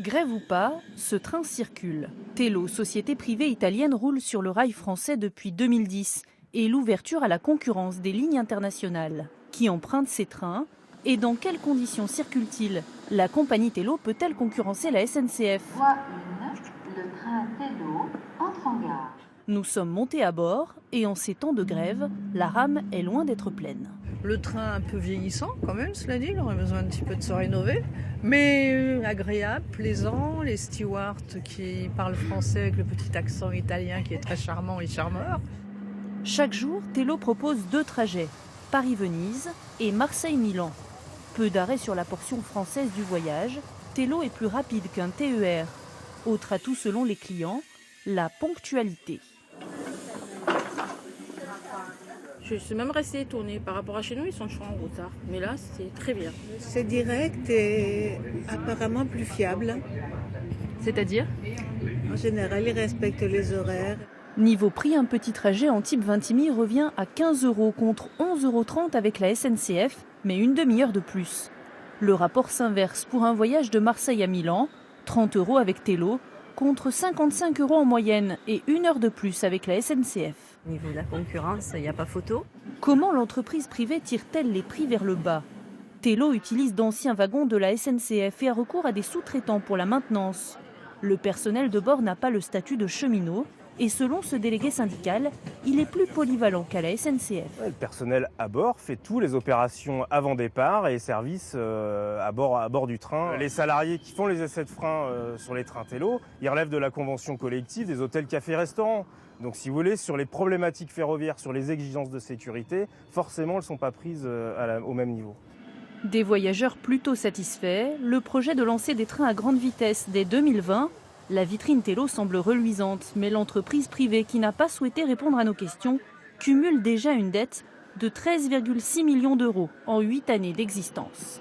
Grève ou pas, ce train circule. Tello, société privée italienne, roule sur le rail français depuis 2010 et l'ouverture à la concurrence des lignes internationales. Qui empruntent ces trains et dans quelles conditions circule-t-il? La compagnie Tello peut-elle concurrencer la SNCF? Voie 1, le train Tello entre en gare. Nous sommes montés à bord et en ces temps de grève, la rame est loin d'être pleine. Le train un peu vieillissant quand même, cela dit, il aurait besoin un petit peu de se rénover. Mais agréable, plaisant, les stewards qui parlent français avec le petit accent italien qui est très charmant et charmeur. Chaque jour, Tello propose 2 trajets, Paris-Venise et Marseille-Milan. Peu d'arrêts sur la portion française du voyage, Tello est plus rapide qu'un TER. Autre atout selon les clients, la ponctualité. Je suis même restée étonnée. Par rapport à chez nous, ils sont toujours en retard. Mais là, c'est très bien. C'est direct et apparemment plus fiable. C'est-à-dire? En général, ils respectent les horaires. Niveau prix, un petit trajet en type Vintimille revient à 15 € contre 11,30 € avec la SNCF, mais une demi-heure de plus. Le rapport s'inverse pour un voyage de Marseille à Milan, 30 € avec Tello, contre 55 € en moyenne et 1 heure de plus avec la SNCF. Au niveau de la concurrence, il n'y a pas photo. Comment l'entreprise privée tire-t-elle les prix vers le bas? Tello utilise d'anciens wagons de la SNCF et a recours à des sous-traitants pour la maintenance. Le personnel de bord n'a pas le statut de cheminot et selon ce délégué syndical, il est plus polyvalent qu'à la SNCF. Le personnel à bord fait tous les opérations avant départ et services à bord du train. Les salariés qui font les essais de frein sur les trains Tello, ils relèvent de la convention collective des hôtels, cafés, restaurants. Donc si vous voulez, sur les problématiques ferroviaires, sur les exigences de sécurité, forcément elles ne sont pas prises au même niveau. Des voyageurs plutôt satisfaits, le projet de lancer des trains à grande vitesse dès 2020, la vitrine Tello semble reluisante, mais l'entreprise privée qui n'a pas souhaité répondre à nos questions cumule déjà une dette de 13,6 millions € en 8 années d'existence.